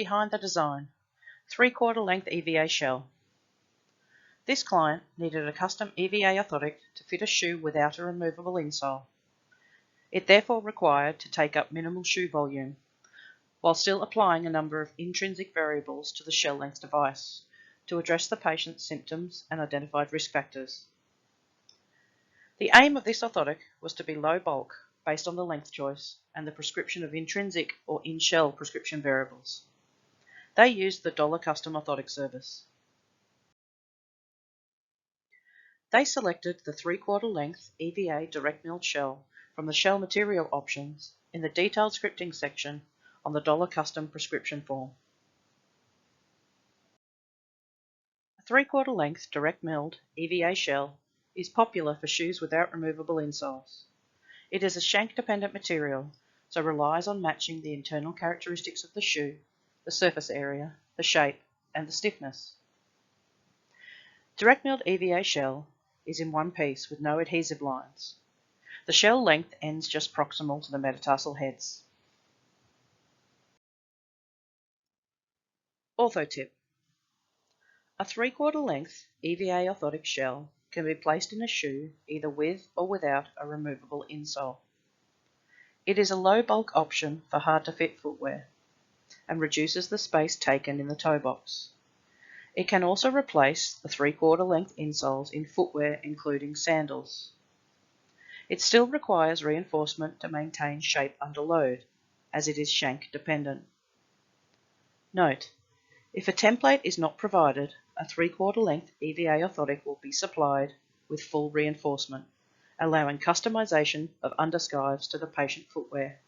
behind the design, 3/4 length EVA shell. This client needed a custom EVA orthotic to fit a shoe without a removable insole. It therefore required to take up minimal shoe volume, while still applying a number of intrinsic variables to the shell length device to address the patient's symptoms and identified risk factors. The aim of this orthotic was to be low bulk based on the length choice and the prescription of intrinsic or in-shell prescription variables. They used the DOLA custom orthotic service. They selected the 3/4 length EVA direct milled shell from the shell material options in the detailed scripting section on the DOLA custom prescription form. A 3/4 length direct milled EVA shell is popular for shoes without removable insoles. It is a shank-dependent material, so relies on matching the internal characteristics of the shoe, the surface area, the shape, and the stiffness. Direct milled EVA shell is in one piece with no adhesive lines. The shell length ends just proximal to the metatarsal heads. Orthotip. A 3/4 length EVA orthotic shell can be placed in a shoe either with or without a removable insole. It is a low bulk option for hard to fit footwear and reduces the space taken in the toe box. It can also replace the 3/4 length insoles in footwear including sandals. It still requires reinforcement to maintain shape under load, as it is shank dependent. Note: if a template is not provided, a 3/4 length EVA orthotic will be supplied with full reinforcement, allowing customization of underskives to the patient footwear.